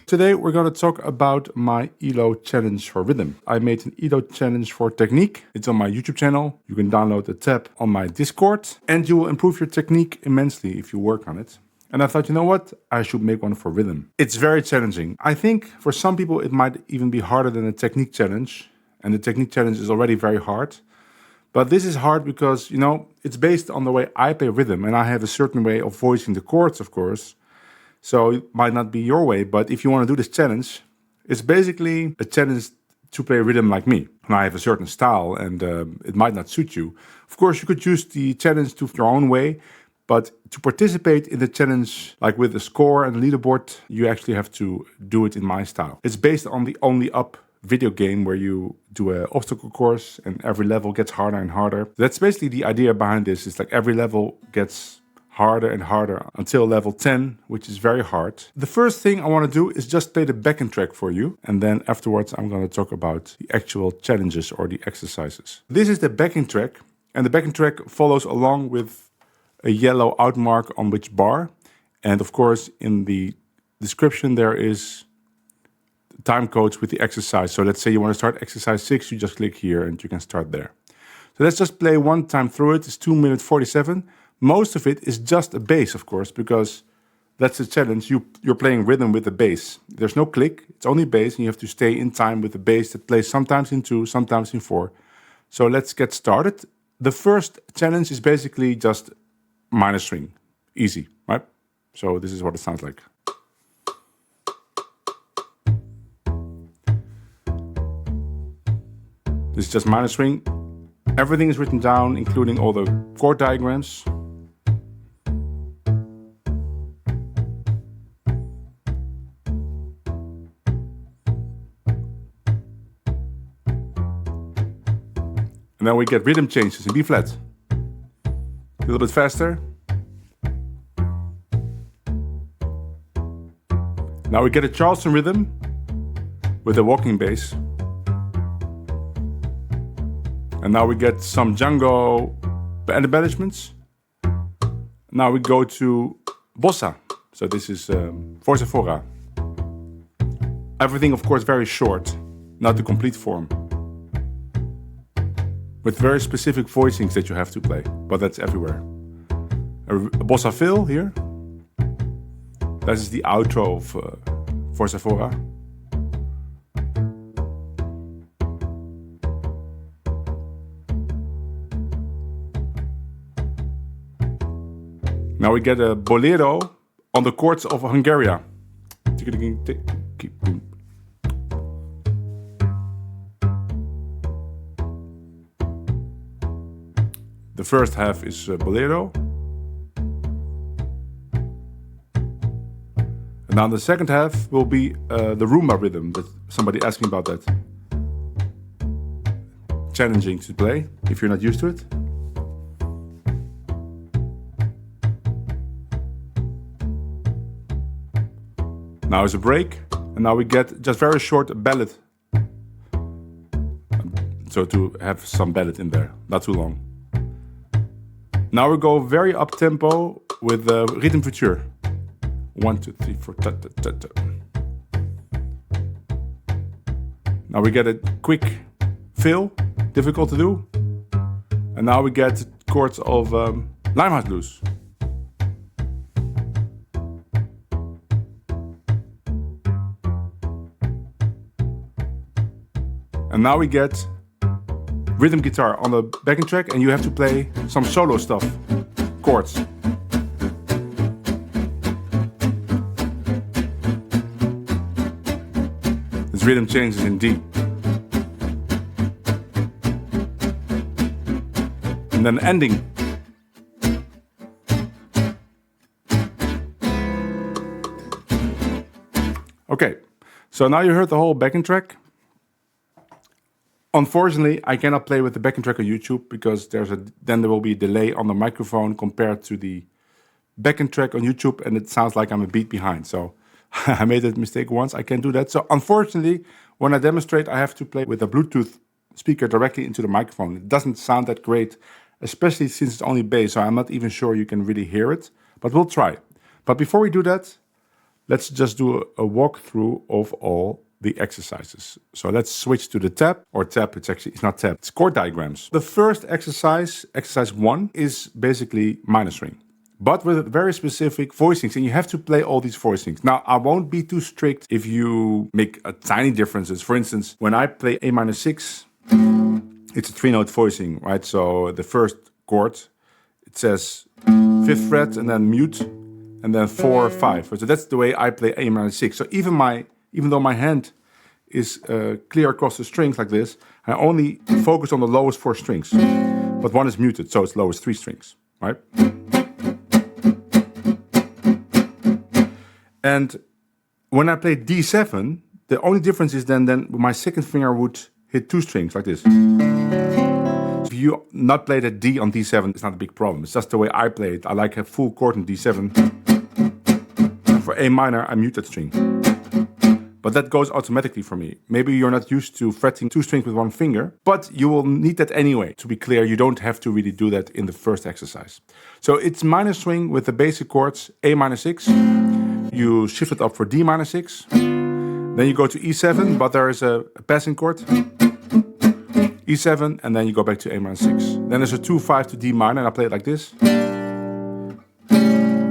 Today we're going to talk about my ELO challenge for rhythm. I made an ELO challenge for technique. It's on my YouTube channel. You can download the tab on my Discord and you will improve your technique immensely if you work on it. And I thought, you know what? I should make one for rhythm. It's very challenging. I think for some people it might even be harder than a technique challenge. And the technique challenge is already very hard. But this is hard because, you know, it's based on the way I play rhythm. And I have a certain way of voicing the chords, of course. So it might not be your way. But if you want to do this challenge, it's basically a challenge to play rhythm like me. And I have a certain style and it might not suit you. Of course, you could use the challenge to your own way. But to participate in the challenge, like with the score and leaderboard, you actually have to do it in my style. It's based on the Only Up video game where you do an obstacle course and every level gets harder and harder. That's basically the idea behind this. It's like every level gets harder and harder until level 10, which is very hard. The first thing I want to do is just play the backing track for you. And then afterwards, I'm going to talk about the actual challenges or the exercises. This is the backing track. And the backing track follows along with a yellow outmark on which bar. And of course, in the description, there is time codes with the exercise. So let's say you want to start exercise 6, you just click here and you can start there. So let's just play one time through it. It's 2 minutes 47. Most of it is just a bass, of course, because that's the challenge. You're playing rhythm with the bass. There's no click, it's only bass, and you have to stay in time with the bass that plays sometimes in 2, sometimes in 4. So let's get started. The first challenge is basically just minor string. Easy, right? So this is what it sounds like. This is just minor string. Everything is written down, including all the chord diagrams. And then we get rhythm changes in B flat. A little bit faster. Now we get a Charleston Rhythm with a walking bass. And now we get some Django embellishments. Now we go to Bossa. So this is Bossa Rhythm. Everything, of course, very short, not the complete form. With very specific voicings that you have to play, but that's everywhere. A Bossa fill here. That is the outro of Bossa Rhythm. Now we get a Bolero on the chords of Hungary. The first half is Bolero. And now the second half will be the Ruma rhythm. That somebody asked me about that. Challenging to play if you're not used to it. Now is a break, and now we get just very short ballad. So to have some ballad in there, not too long. Now we go very up tempo with the rhythm future. 1, 2, 3, 4. Ta, ta, ta, ta. Now we get a quick fill, difficult to do. And now we get chords of Limehouse Blues. And now we get rhythm guitar on the backing track, and you have to play some solo stuff, chords. This rhythm changes in D. And then ending. Okay, so now you heard the whole backing track. Unfortunately, I cannot play with the backing track on YouTube because then there will be a delay on the microphone compared to the backing track on YouTube, and it sounds like I'm a beat behind. So I made that mistake once. I can't do that. So unfortunately, when I demonstrate, I have to play with a Bluetooth speaker directly into the microphone. It doesn't sound that great, especially since it's only bass. So I'm not even sure you can really hear it, but we'll try. But before we do that, let's just do a walkthrough of all the exercises. So let's switch to the tab, or tab, it's not tab, it's chord diagrams. The first exercise, exercise 1, is basically minor string, but with very specific voicings, and you have to play all these voicings. Now, I won't be too strict if you make tiny differences. For instance, when I play A minor 6, it's a 3-note voicing, right? So the first chord, it says 5th fret and then mute, and then 4, 5. So that's the way I play A minor 6. So even though my hand is clear across the strings like this, I only focus on the lowest 4 strings. But one is muted, so it's lowest 3 strings, right? And when I play D7, the only difference is then my second finger would hit 2 strings like this. If you not play that D on D7, it's not a big problem. It's just the way I play it. I like a full chord in D7. And for A minor, I mute that string. But that goes automatically for me. Maybe you're not used to fretting 2 strings with 1 finger, but you will need that anyway. To be clear, you don't have to really do that in the first exercise. So it's minor string with the basic chords A minor 6. You shift it up for D minor 6. Then you go to E7, but there is a passing chord. E7, and then you go back to A minor 6. Then there's a 2-5 to D minor, and I play it like this.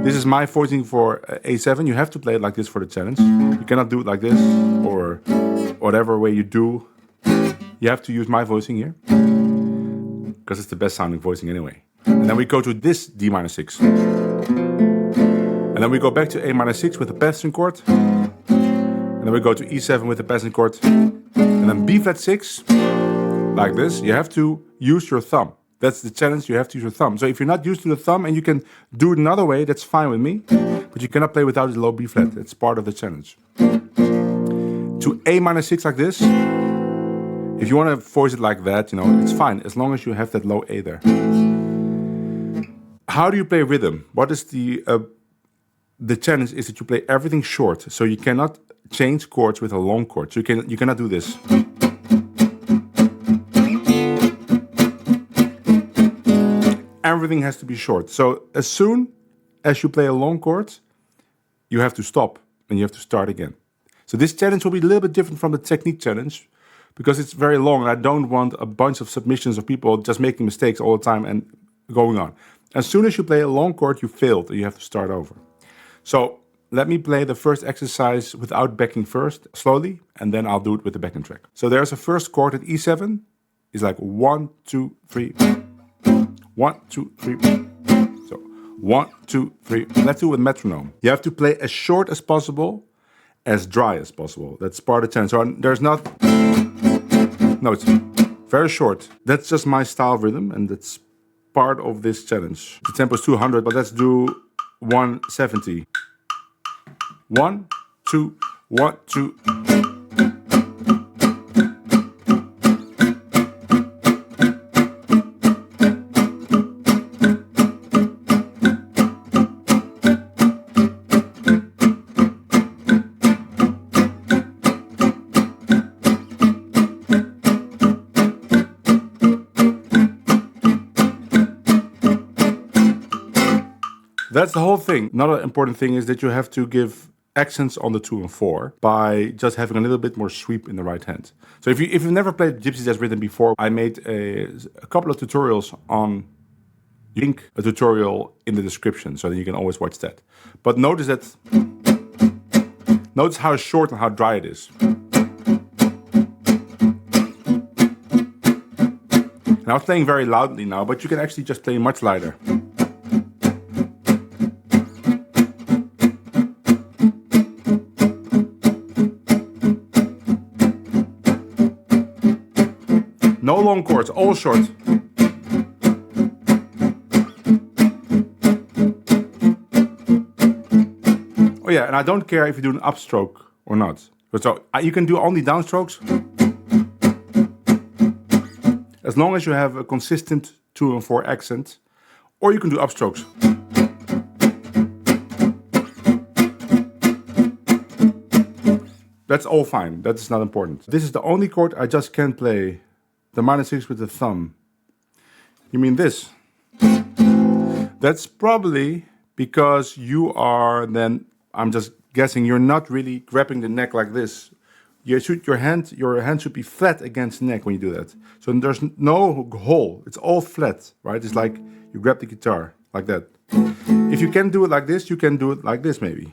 This is my voicing for A7. You have to play it like this for the challenge. You cannot do it like this, or whatever way you do. You have to use my voicing here, because it's the best sounding voicing anyway. And then we go to this D minor 6. And then we go back to A minor 6 with the passing chord. And then we go to E7 with the passing chord. And then B flat 6, like this. You have to use your thumb. That's the challenge, you have to use your thumb. So if you're not used to the thumb and you can do it another way, that's fine with me. But you cannot play without the low B flat. It's part of the challenge. To A minor 6 like this. If you want to voice it like that, it's fine, as long as you have that low A there. How do you play rhythm? What is the challenge is that you play everything short. So you cannot change chords with a long chord. So you cannot do this. Everything has to be short. So as soon as you play a long chord, you have to stop and you have to start again. So this challenge will be a little bit different from the technique challenge because it's very long and I don't want a bunch of submissions of people just making mistakes all the time and going on. As soon as you play a long chord, you failed and you have to start over. So let me play the first exercise without backing first, slowly, and then I'll do it with the backing track. So there's a first chord at E7. It's like 1, 2, 3. 1, 2, 3. So 1, 2, 3. Let's do it with metronome. You have to play as short as possible, as dry as possible. That's part of the challenge. So there's not. No, it's very short. That's just my style of rhythm, and that's part of this challenge. The tempo is 200, but let's do 170. 1, 2, 1, 2. That's the whole thing. Another important thing is that you have to give accents on the 2 and 4 by just having a little bit more sweep in the right hand. So if you've never played Gypsy Jazz Rhythm before, I made a couple of tutorials on. Link a tutorial in the description, so that you can always watch that. But notice how short and how dry it is. And I was playing very loudly now, but you can actually just play much lighter. No long chords, all short. Oh yeah, and I don't care if you do an upstroke or not. So you can do only downstrokes. As long as you have a consistent 2 and 4 accent. Or you can do upstrokes. That's all fine, that's not important. This is the only chord I just can't play. The minor 6 with the thumb. You mean this? That's probably because you are then, I'm just guessing, you're not really grabbing the neck like this. Your hand should be flat against the neck when you do that. So there's no hole. It's all flat, right? It's like you grab the guitar like that. If you can do it like this, you can do it like this maybe.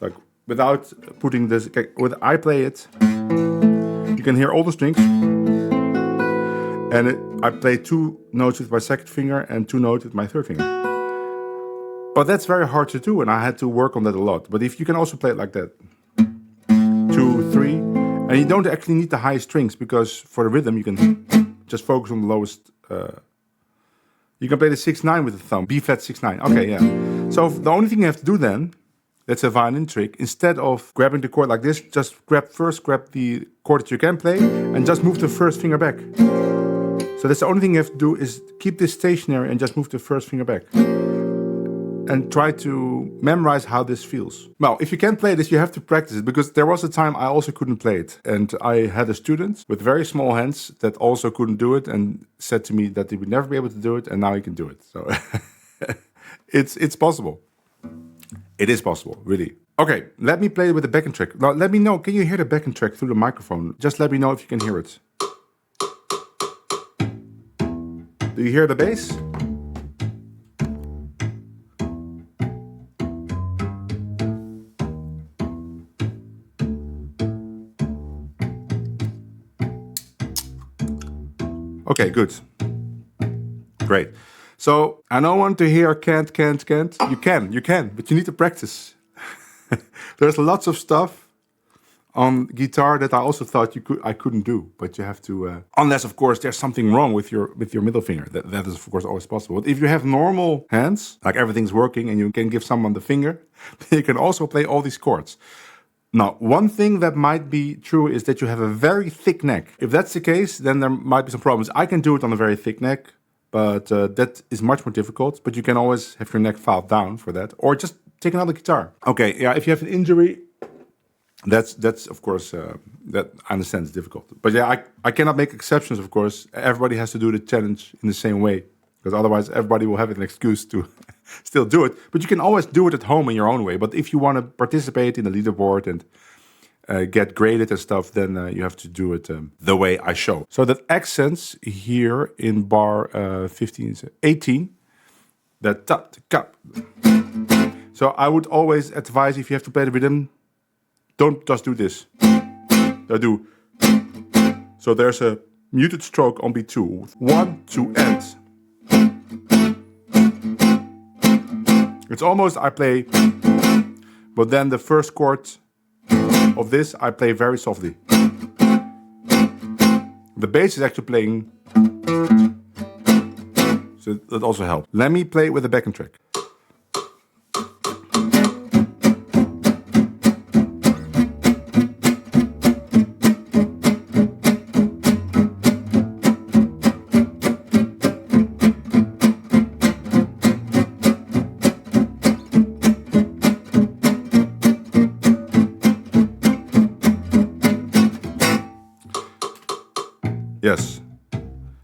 Like without putting this. When I play it, you can hear all the strings. And I play 2 notes with my second finger and 2 notes with my third finger. But that's very hard to do, and I had to work on that a lot. But if you can also play it like that. 2, 3, and you don't actually need the high strings, because for the rhythm you can just focus on the lowest. You can play the 6/9 with the thumb, B flat 6/9. Okay, yeah. So the only thing you have to do then, that's a violin trick. Instead of grabbing the chord like this, just grab the chord that you can play, and just move the first finger back. So that's the only thing you have to do, is keep this stationary and just move the first finger back. And try to memorize how this feels. Well, if you can't play this, you have to practice it, because there was a time I also couldn't play it. And I had a student with very small hands that also couldn't do it and said to me that he would never be able to do it, and now he can do it. So it's possible. It is possible, really. Okay, let me play with the backing track. Now, let me know, can you hear the backing track through the microphone? Just let me know if you can hear it. Do you hear the bass? Okay, good. Great. So I don't want to hear can't. You can, but you need to practice. There's lots of stuff on guitar that I also thought I couldn't do, but you have to, unless of course there's something wrong with your middle finger. That is of course always possible. But if you have normal hands, like everything's working and you can give someone the finger, then you can also play all these chords. Now, one thing that might be true is that you have a very thick neck. If that's the case, then there might be some problems. I can do it on a very thick neck, but that is much more difficult. But you can always have your neck filed down for that, or just take another guitar. Okay, yeah, if you have an injury, that's of course, that I understand it's difficult. But yeah, I cannot make exceptions, of course. Everybody has to do the challenge in the same way, because otherwise everybody will have an excuse to still do it. But you can always do it at home in your own way. But if you want to participate in the leaderboard and get graded and stuff, then you have to do it the way I show. So that accents here in bar 18, that tap, cap. So I would always advise, if you have to play the rhythm, don't just do this. Do. So there's a muted stroke on B2. 1, 2, and. It's almost I play, but then the first chord of this I play very softly. The bass is actually playing, so that also helps. Let me play with the backing track. Yes.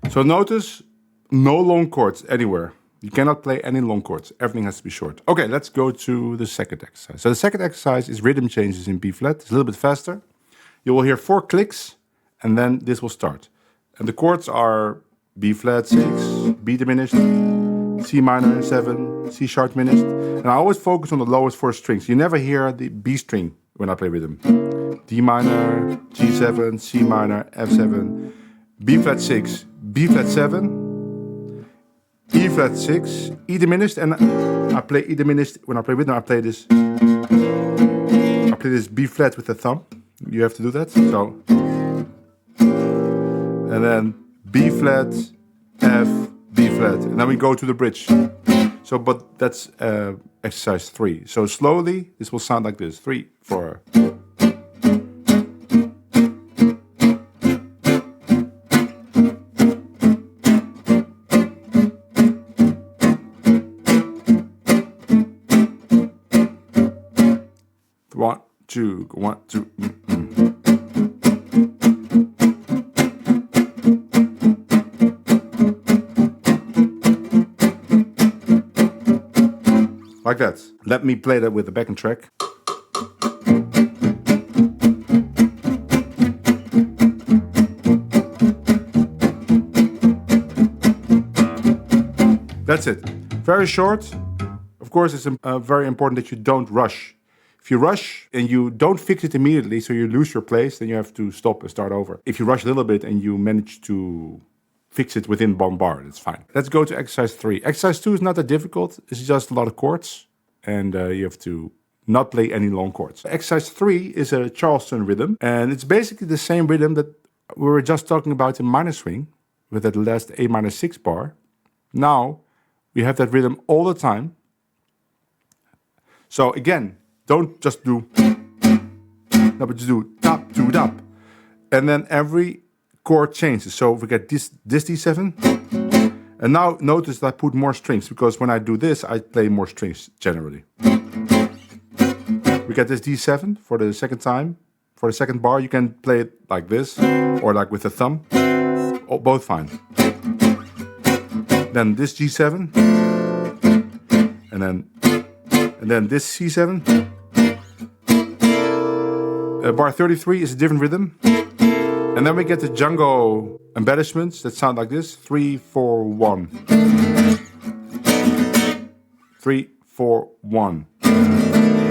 So notice no long chords anywhere. You cannot play any long chords. Everything has to be short. Okay, let's go to the second exercise. So the second exercise is rhythm changes in B flat. It's a little bit faster. You will hear 4 clicks, and then this will start. And the chords are B flat 6, B diminished, C minor 7, C sharp diminished. And I always focus on the lowest 4 strings. You never hear the B string when I play rhythm. D minor, G7, C minor, F7, B flat 6, B flat 7, E flat 6, E diminished, and I play E diminished. When I play rhythm, I play this B flat with the thumb. You have to do that. So, and then B flat, F, B flat, and then we go to the bridge. So, but that's exercise 3. So slowly, this will sound like this: 3, 4. One, two, one, two. Like that. Let me play that with the backing track. That's it. Very short. Of course, it's very important that you don't rush. If you rush and you don't fix it immediately, so you lose your place, then you have to stop and start over. If you rush a little bit and you manage to fix it within one bar, that's fine. Let's go to exercise 3. Exercise 2 is not that difficult. It's just a lot of chords, and you have to not play any long chords. Exercise 3 is a Charleston rhythm, and it's basically the same rhythm that we were just talking about in minor swing, with that last A minor 6 bar. Now, we have that rhythm all the time. So again, don't just do, no, but just do tap to tap. And then every chord changes. So we get this D7. And now notice that I put more strings, because when I do this, I play more strings generally. We get this D7 for the second time. For the second bar, you can play it like this, or like with the thumb. Oh, both fine. Then this G7. And then this C7. Bar 33 is a different rhythm. And then we get the Django embellishments that sound like this. 3, 4, 1. 3, 4, 1.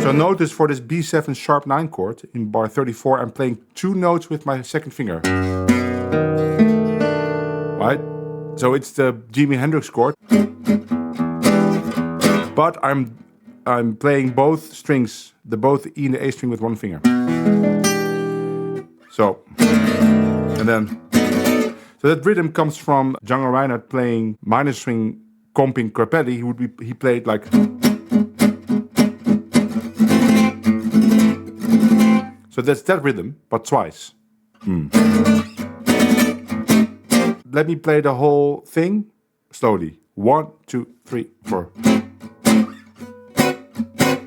So notice for this B7 sharp 9 chord in bar 34, I'm playing 2 notes with my second finger. Right? So it's the Jimi Hendrix chord. But I'm playing both strings, both the E and the A string with one finger. So, and then, so that rhythm comes from Django Reinhardt playing minor swing comping Grappelli. He played like. So that's that rhythm, but twice. Let me play the whole thing slowly. 1, 2, 3, 4.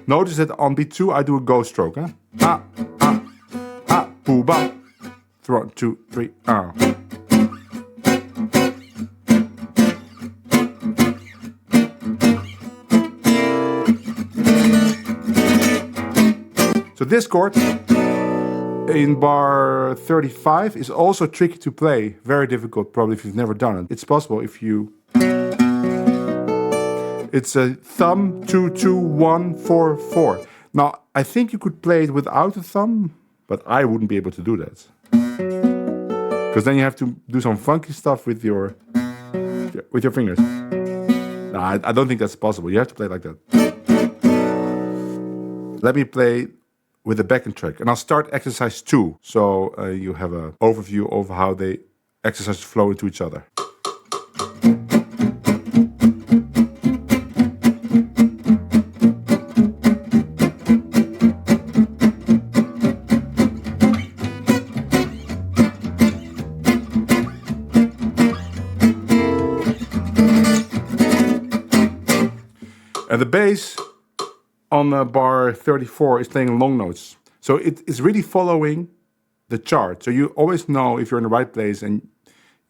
Notice that on beat 2 I do a go stroke. Huh? Ah, ah, ah, boo, ba. 1, 2, 3, ah. So this chord in bar 35 is also tricky to play. Very difficult, probably, if you've never done it. It's possible if you... It's a thumb, 2, 2, 1, 4, 4. Now, I think you could play it without a thumb, but I wouldn't be able to do that. Because then you have to do some funky stuff with your fingers. No, I don't think that's possible. You have to play like that. Let me play with the backing track. And I'll start exercise 2. So you have an overview of how the exercises flow into each other. And the bass on bar 34 is playing long notes. So it is really following the chart. So you always know if you're in the right place, and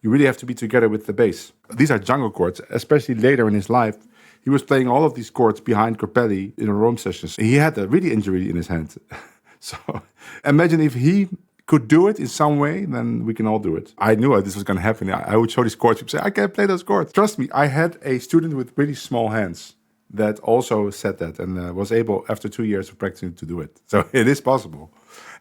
you really have to be together with the bass. These are Django chords, especially later in his life. He was playing all of these chords behind Grappelli in the Rome sessions. He had a really injury in his hand. So imagine if he could do it in some way, then we can all do it. I knew this was going to happen. I would show these chords. People say, I can't play those chords. Trust me, I had a student with really small hands that also said that, and was able, after 2 years of practicing, to do it. So it is possible.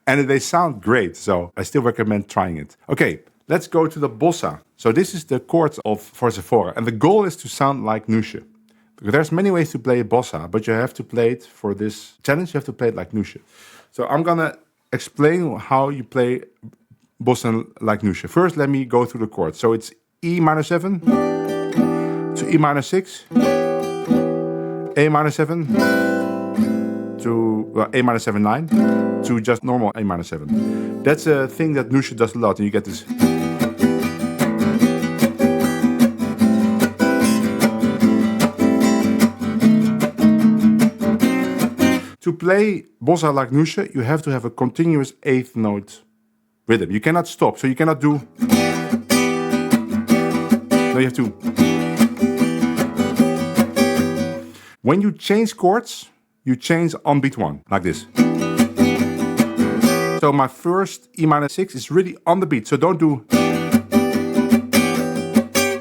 And they sound great, so I still recommend trying it. Okay, let's go to the bossa. So this is the chords of Forza 4, and the goal is to sound like Nusche. There's many ways to play bossa, but you have to play it for this challenge, you have to play it like Nusche. So I'm gonna explain how you play bossa like Nusche. First, let me go through the chords. So it's E minor 7 to E minor 6, A minor 7 to A minor 7 9 to just normal A minor 7. That's a thing that Nusche does a lot, and you get this. To play bossa like Nusche, you have to have a continuous 8th note rhythm. You cannot stop, so you cannot do. No, you have to. When you change chords, you change on beat 1, like this. So my first E minor 6 is really on the beat, so don't do.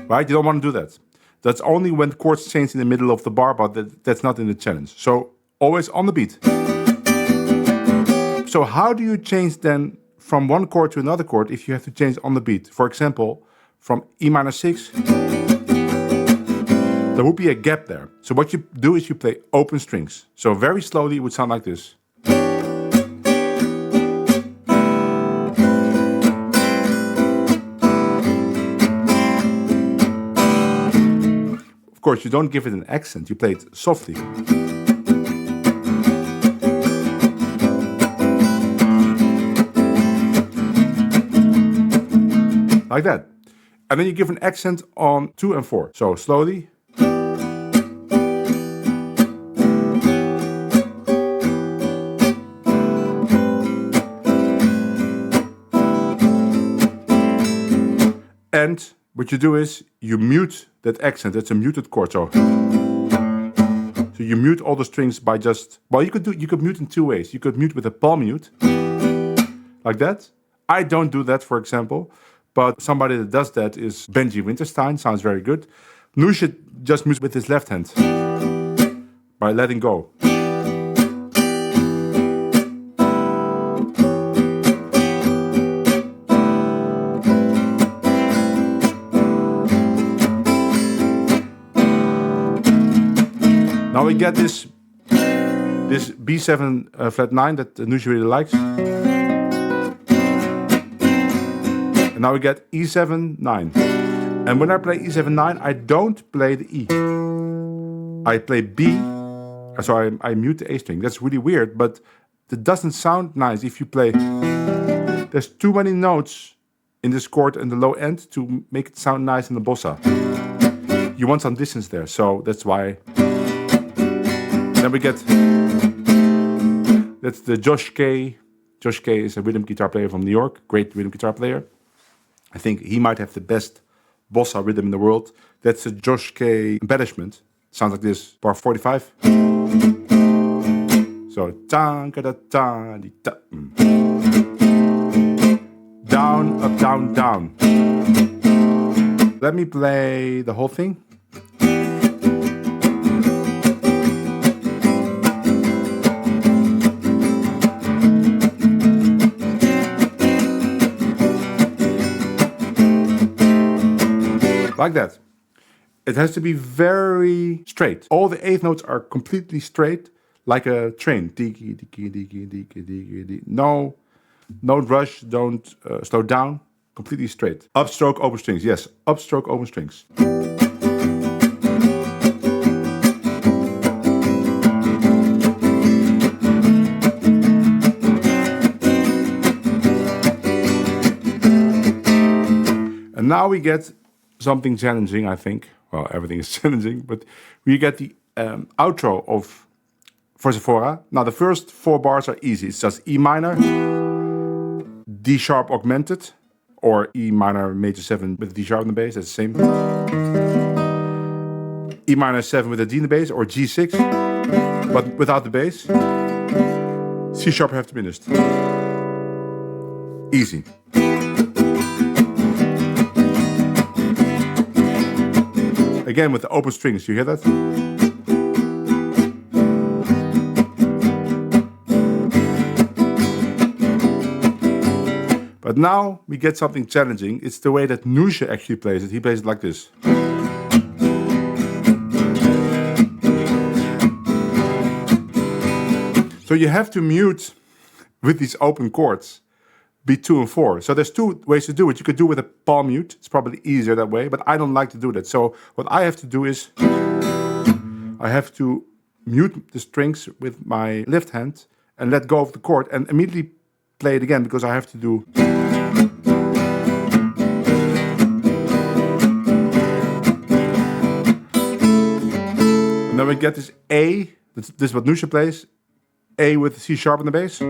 Right, you don't want to do that. That's only when chords change in the middle of the bar, but that's not in the challenge. So always on the beat. So how do you change then from one chord to another chord if you have to change on the beat? For example, from E minor 6, there would be a gap there. So what you do is you play open strings. So very slowly it would sound like this. Of course, you don't give it an accent, you play it softly. Like that. And then you give an accent on 2 and 4. So slowly. And what you do is you mute that accent. It's a muted chord. So you mute all the strings by just, well, you could mute in 2 ways. You could mute with a palm mute, like that. I don't do that, for example, but somebody that does that is Benji Winterstein. Sounds very good. Noesje just mutes with his left hand by letting go. Now we get this B7 flat 9 that Noesje really likes. And now we get E7 9. And when I play E7 9, I don't play the E. I play B. So I mute the A string. That's really weird, but it doesn't sound nice if you play. There's too many notes in this chord and the low end to make it sound nice in the bossa. You want some distance there, so that's why. Then we get, that's the Josh K. Josh K is a rhythm guitar player from New York, great rhythm guitar player. I think he might have the best bossa rhythm in the world. That's a Josh K embellishment. Sounds like this, bar 45. So, down, up, down, down. Let me play the whole thing. Like that. It has to be very straight. All the eighth notes are completely straight, like a train. No rush, don't slow down. Completely straight. Upstroke, open strings. Yes, upstroke, open strings. And now we get something challenging, I think. Well, everything is challenging, but we get the outro of Forza. Now, the first 4 bars are easy. It's just E minor, D sharp augmented, or E minor major 7 with D sharp in the bass. That's the same. E minor 7 with a D in the bass, or G6, but without the bass. C sharp half diminished. Easy. Again with the open strings, you hear that? But now we get something challenging. It's the way that Noesje actually plays it. He plays it like this. So you have to mute with these open chords, beat 2 and 4. So there's 2 ways to do it. You could do it with a palm mute. It's probably easier that way, but I don't like to do that. So what I have to do is I have to mute the strings with my left hand and let go of the chord and immediately play it again because I have to do. And then we get this A. This is what Noesje plays. A with C sharp in the bass.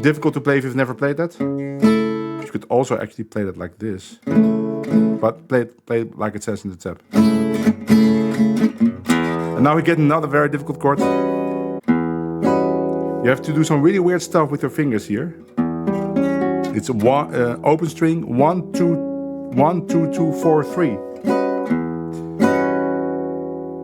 Difficult to play if you've never played that. You could also actually play that like this. But play it like it says in the tab. And now we get another very difficult chord. You have to do some really weird stuff with your fingers here. It's a open string, 1, 2, 1, 2, 2, 4, 3.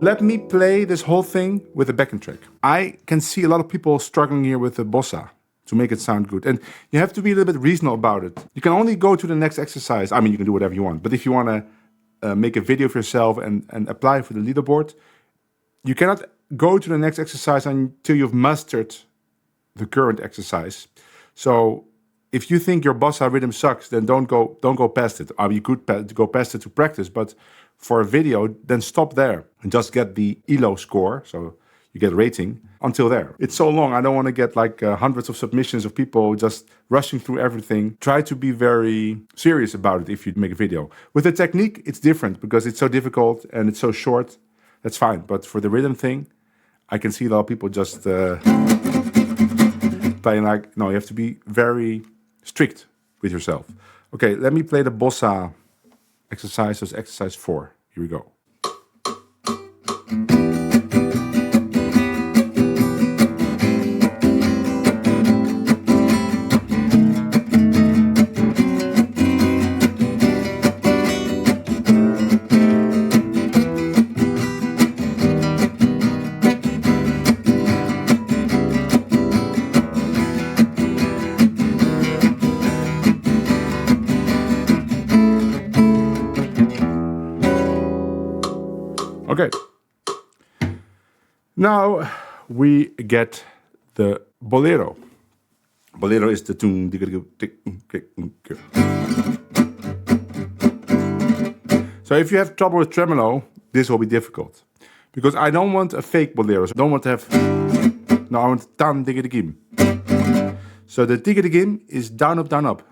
Let me play this whole thing with a backing track. I can see a lot of people struggling here with the bossa to make it sound good. And you have to be a little bit reasonable about it. You can only go to the next exercise. I mean, you can do whatever you want. But if you want to make a video of yourself and apply for the leaderboard, you cannot go to the next exercise until you've mastered the current exercise. So if you think your bossa rhythm sucks, then don't go past it. I mean, you could go past it to practice, but for a video, then stop there and just get the ELO score. So you get a rating until there. It's so long. I don't want to get like hundreds of submissions of people just rushing through everything. Try to be very serious about it if you make a video. With the technique, it's different because it's so difficult and it's so short. That's fine. But for the rhythm thing, I can see a lot of people just playing like, no, you have to be very strict with yourself. Okay, let me play the bossa exercise. That's exercise 4. Here we go. Okay, now we get the Bolero. Bolero is the tune. So if you have trouble with tremolo, this will be difficult. Because I don't want a fake Bolero. So I don't want to have... No, I want tan diggy gim. So the diggy gim is down, up, down, up.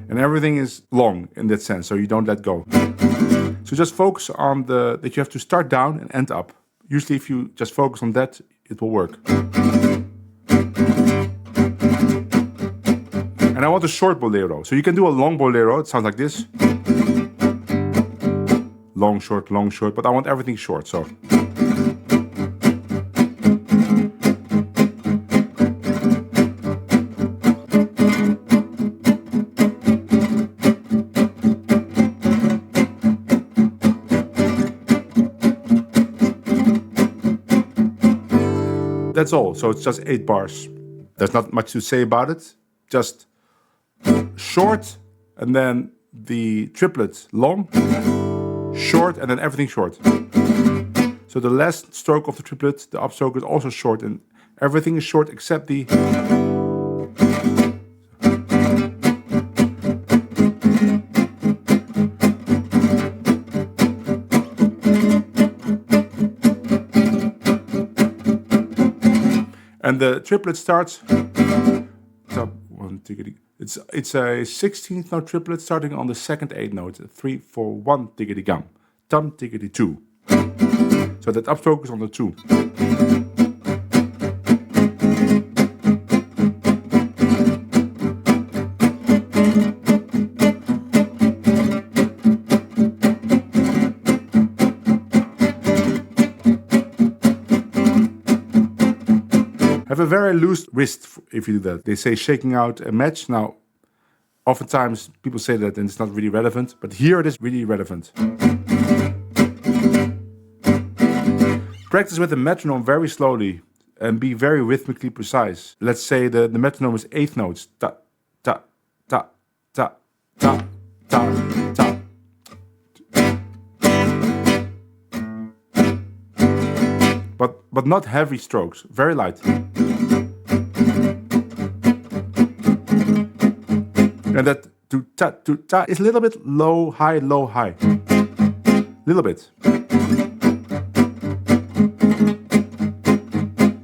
And everything is long in that sense, so you don't let go. So just focus on that you have to start down and end up. Usually if you just focus on that, it will work. And I want a short bolero. So you can do a long bolero, it sounds like this. Long, short, but I want everything short, so. That's all, so it's just 8 bars. There's not much to say about it. Just short, and then the triplet long, short, and then everything short. So the last stroke of the triplet, the upstroke, is also short, and everything is short except the... And the triplet starts. It's a 16th note triplet starting on the second 8th note. 3, 4, 1 tiggity gum. Tum tiggity 2. So that upstroke is on the 2. Have a very loose wrist if you do that. They say shaking out a match. Now, oftentimes people say that and it's not really relevant, but here it is really relevant. Practice with the metronome very slowly and be very rhythmically precise. Let's say the metronome is 8th notes. Ta, ta, ta, ta, ta, ta, ta. But not heavy strokes, very light. And that to ta is a little bit low, high, low, high. Little bit.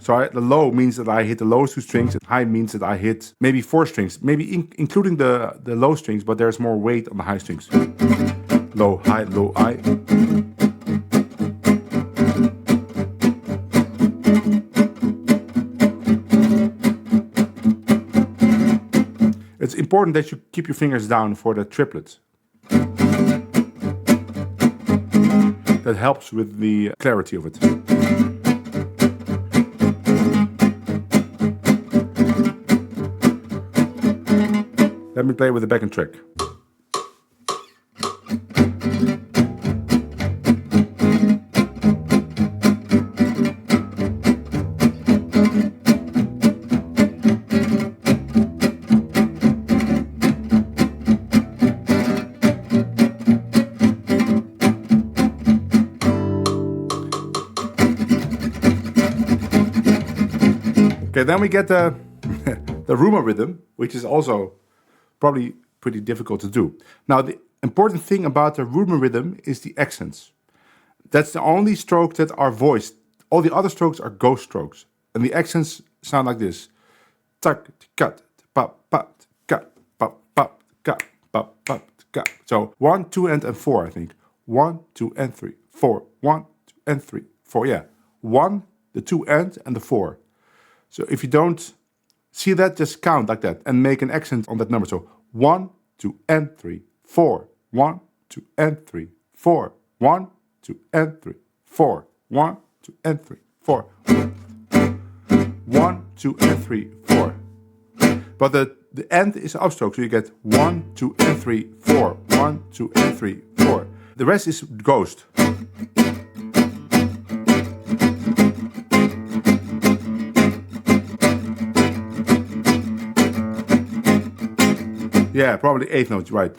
So the low means that I hit the lowest 2 strings, and high means that I hit maybe 4 strings, maybe including the low strings, but there's more weight on the high strings. Low, high, low, high. It's important that you keep your fingers down for the triplet. That helps with the clarity of it. Let me play with the backing track. Okay, then we get the the Ruma rhythm, which is also probably pretty difficult to do. Now, the important thing about the Ruma rhythm is the accents. That's the only strokes that are voiced. All the other strokes are ghost strokes. And the accents sound like this. Tak, kat, pap, pap, kat, pap, pap, kat, pap, pap, kat. So 1, 2, and 4, I think. 1, 2, and 3, 4. 1, 2, and 3, 4. Yeah. 1, the 2, and the 4. So if you don't see that, just count like that and make an accent on that number. So 1, 2, and 3, 4. 1, 2, and 3, 4. 1, 2, and 3, 4. 1, 2, and 3, 4. 1, 2, and 3, 4. But the end is an upstroke, so you get 1, 2, and 3, 4. 1, 2, and 3, 4. The rest is ghost. Yeah, probably 8th note, right.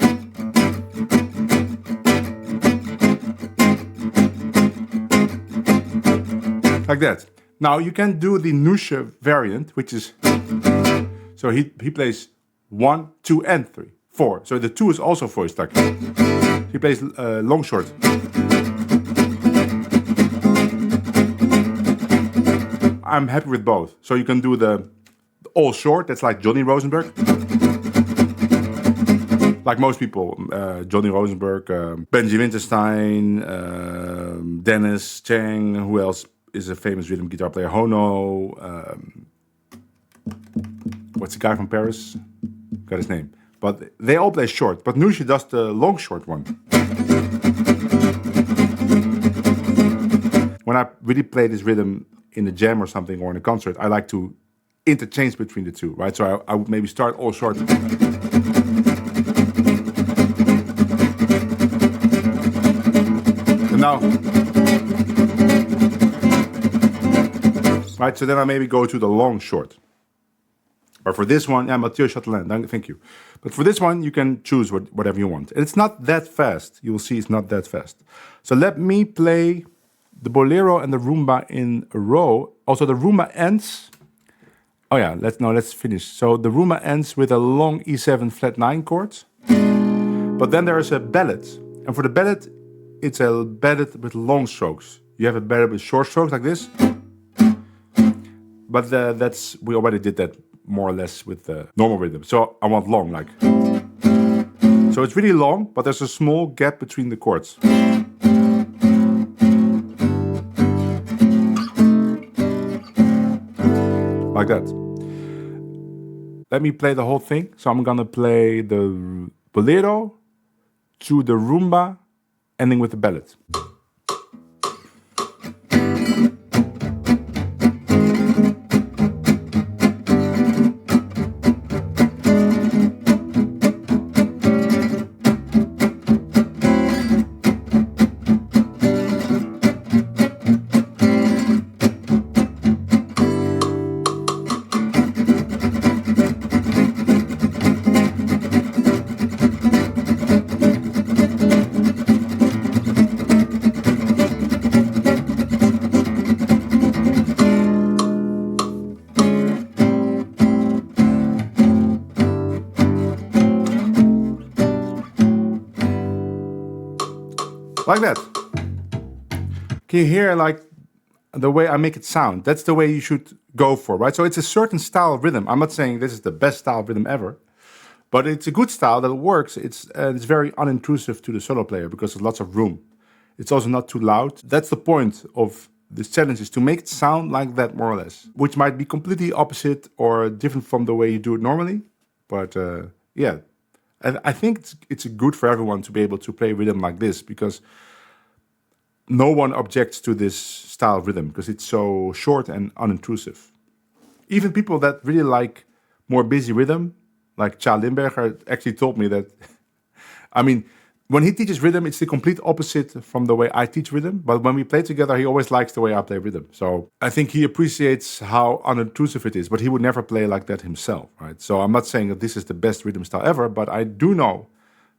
Like that. Now you can do the Nusche variant, which is, so he plays 1, 2, and 3, 4. So the 2 is also voiced like. He plays long short. I'm happy with both. So you can do the all short, that's like Johnny Rosenberg. Like most people, Johnny Rosenberg, Benji Winterstein, Dennis Chang, who else is a famous rhythm guitar player? Hono, what's the guy from Paris? Got his name. But they all play short, but Nusche does the long short one. When I really play this rhythm in a jam or something, or in a concert, I like to interchange between the two, right? So I would maybe start all short. And now, right, so then I maybe go to the long short. Or for this one, yeah, Mathieu Chatelain, thank you. But for this one, you can choose whatever you want. And it's not that fast. You will see it's not that fast. So let me play the Bolero and the Rumba in a row. Also, the Rumba ends. Oh yeah, let's finish. So the Ruma ends with a long E7 flat 9 chord. But then there is a ballad. And for the ballad, it's a ballad with long strokes. You have a ballad with short strokes like this. But we already did that more or less with the normal rhythm. So I want long, like. So it's really long, but there's a small gap between the chords. Like that. Let me play the whole thing. So I'm gonna play the Bolero to the Rumba, ending with the ballad. Like that. Can you hear like the way I make it sound? That's the way you should go for, right? So it's a certain style of rhythm. I'm not saying this is the best style of rhythm ever, but it's a good style that works. It's very unintrusive to the solo player because there's lots of room. It's also not too loud. That's the point of this challenge, is to make it sound like that more or less, which might be completely opposite or different from the way you do it normally. But yeah. And I think it's good for everyone to be able to play rhythm like this, because no one objects to this style of rhythm because it's so short and unintrusive. Even people that really like more busy rhythm, like Charles Limberger, actually told me that, I mean, when he teaches rhythm, it's the complete opposite from the way I teach rhythm. But when we play together, he always likes the way I play rhythm. So I think he appreciates how unintrusive it is, but he would never play like that himself, right? So I'm not saying that this is the best rhythm style ever, but I do know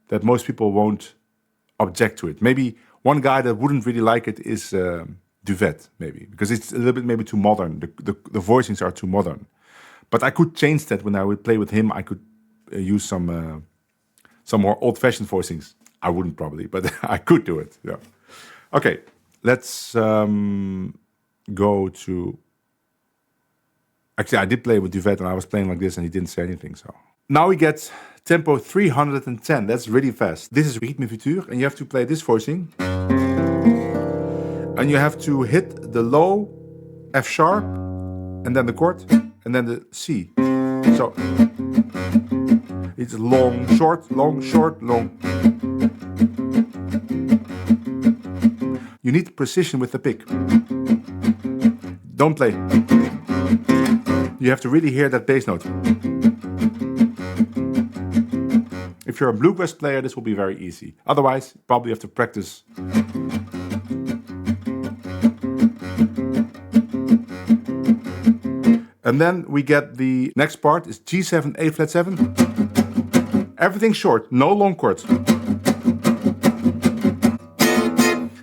that most people won't object to it. Maybe one guy that wouldn't really like it is duet, maybe, because it's a little bit maybe too modern. The voicings are too modern. But I could change that when I would play with him. I could use some more old-fashioned voicings. I wouldn't probably, but I could do it. Yeah. Okay, let's go to... Actually, I did play with duet, and I was playing like this, and he didn't say anything. So now we get tempo 310. That's really fast. This is rythme futur, and you have to play this voicing, and you have to hit the low F sharp, and then the chord, and then the C. So it's long, short, long, short, long. You need precision with the pick. Don't play. You have to really hear that bass note. If you're a bluegrass player, this will be very easy. Otherwise, you probably have to practice. And then we get the next part is G7, A flat 7. Everything short, no long chords.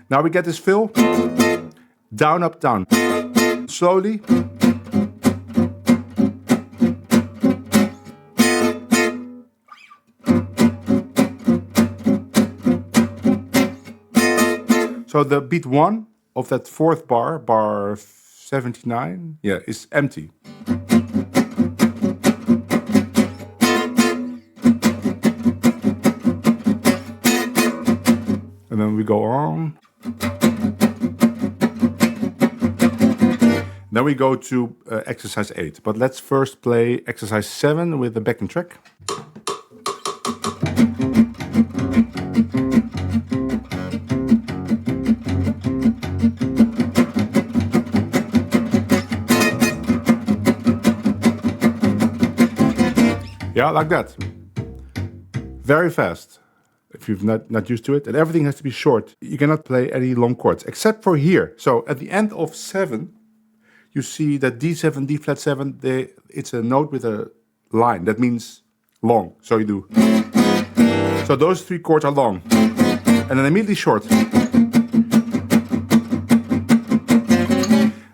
Now we get this fill. Down, up, down. Slowly. So the beat 1 of that fourth bar, bar 79, is empty. And then we go on. Then we go to exercise 8. But let's first play exercise 7 with the backing track. Yeah, like that. Very fast. If you've not used to it, and everything has to be short. You cannot play any long chords, except for here. So at the end of 7, you see that D7, D flat 7, it's a note with a line. That means long. So you do. So those 3 chords are long. And then immediately short.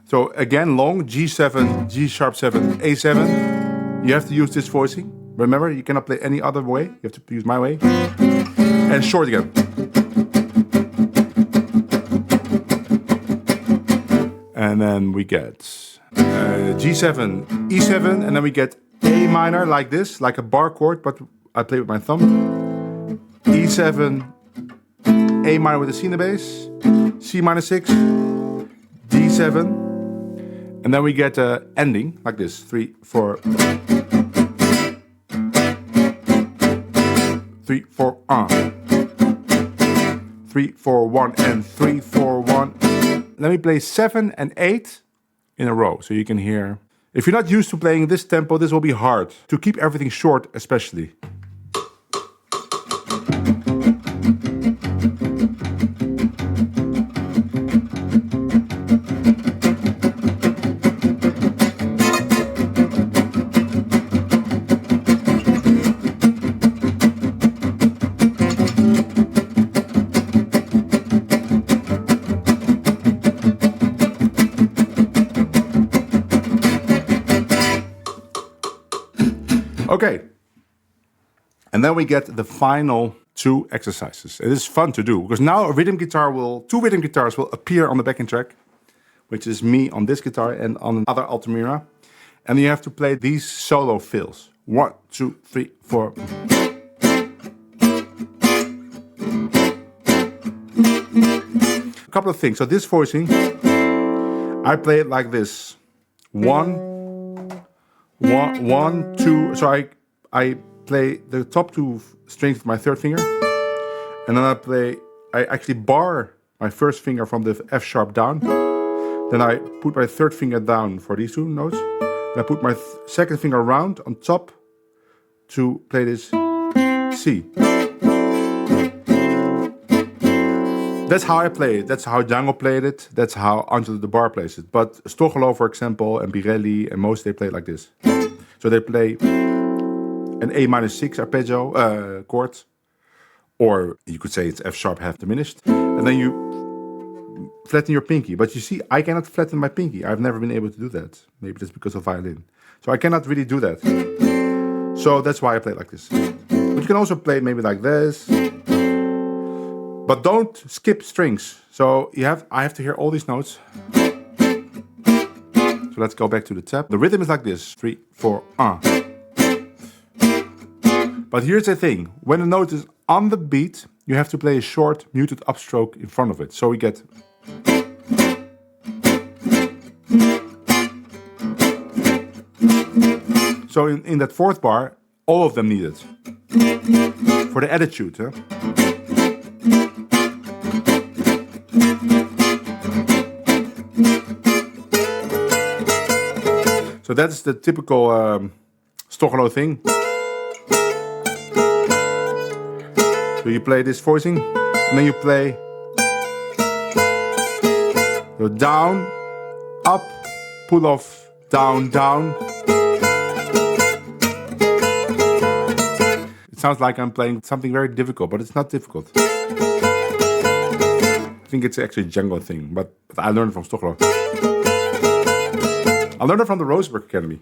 So again, long, G7, G sharp 7, A7. You have to use this voicing. Remember, you cannot play any other way. You have to use my way. And short again. And then we get G7, E7, and then we get A minor like this, like a bar chord, but I play with my thumb. E7, A minor with a C in the bass, C minor 6, D7, and then we get an ending like this, 3, 4, 3, 4, 3, 4, 1, and 3, 4, 1. Let me play 7 and 8 in a row, so you can hear. If you're not used to playing this tempo, this will be hard. To keep everything short, especially. Okay, and then we get the final 2 exercises. It is fun to do, because now 2 rhythm guitars will appear on the backing track, which is me on this guitar and on another Altamira. And you have to play these solo fills. 1, 2, 3, 4. A couple of things. So this voicing, I play it like this. 1, 2. So I play the top 2 strings with my 3rd finger, and then I actually bar my 1st finger from the F sharp down. Then I put my 3rd finger down for these 2 notes. And I put my 2nd finger round on top to play this C. That's how I play it. That's how Django played it. That's how Angelo de Bar plays it. But Stogolo, for example, and Birelli and most, they play it like this. So they play an A minor 6 arpeggio chord, or you could say it's F sharp half diminished. And then you flatten your pinky. But you see, I cannot flatten my pinky. I've never been able to do that. Maybe that's because of violin. So I cannot really do that. So that's why I play like this. But you can also play maybe like this. But don't skip strings. So I have to hear all these notes. So let's go back to the tab. The rhythm is like this. 3, 4, But here's the thing. When the note is on the beat, you have to play a short muted upstroke in front of it. So we get... So in that fourth bar, all of them need it. For the attitude. Huh? So that's the typical Stochelo thing. So you play this voicing, and then you play so down, up, pull off, down, down. It sounds like I'm playing something very difficult, but it's not difficult. I think it's actually a Django thing, but I learned it from Stochelo. I learned it from the Roseburg Academy.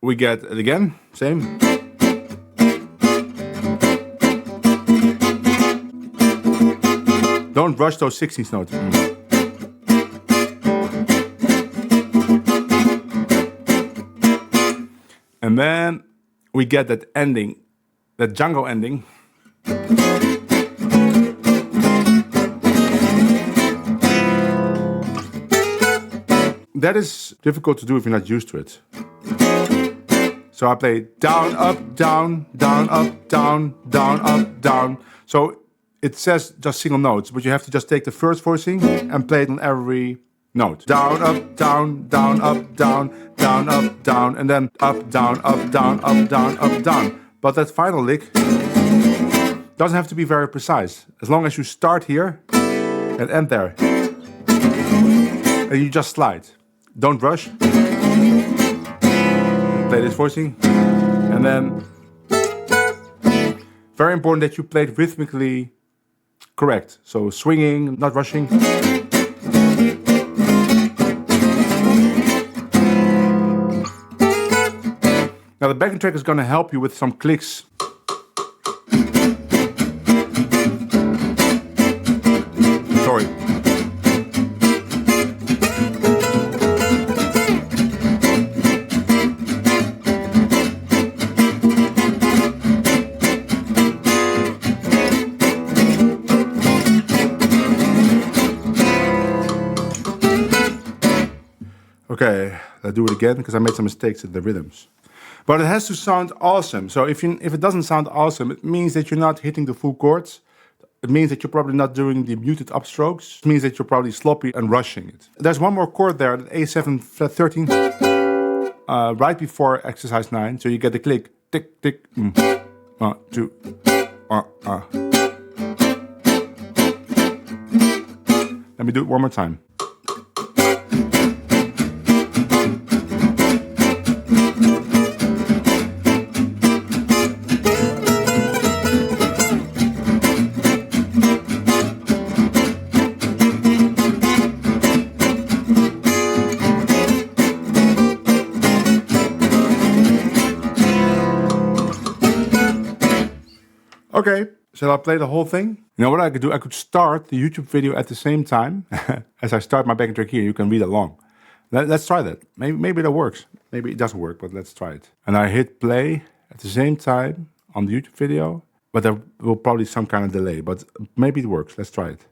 We get it again, same. Don't rush those 16th notes. And then we get that ending, that Django ending. That is difficult to do if you're not used to it. So I play down, up, down, down, up, down, down, up, down. So it says just single notes, but you have to just take the first voicing and play it on every note. Down, up, down, down, up, down, down, up, down, and then up, down, up, down, up, down, up, down. But that final lick doesn't have to be very precise. As long as you start here and end there. And you just slide. Don't rush. Play this voicing. And then, very important that you play it rhythmically correct. So swinging, not rushing. Now the backing track is going to help you with some clicks. Sorry. Okay, let's do it again because I made some mistakes in the rhythms. But it has to sound awesome. So if it doesn't sound awesome, it means that you're not hitting the full chords. It means that you're probably not doing the muted upstrokes. It means that you're probably sloppy and rushing it. There's one more chord there, the A7 flat 13, right before exercise 9. So you get the click, tick, tick, 1, 2, Let me do it one more time. Okay, shall I play the whole thing? You know what I could do? I could start the YouTube video at the same time as I start my backing track here. You can read along. Let's try that. Maybe that works. Maybe it doesn't work, but let's try it. And I hit play at the same time on the YouTube video, but there will probably some kind of delay, but maybe it works. Let's try it.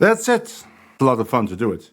That's it. It's a lot of fun to do it.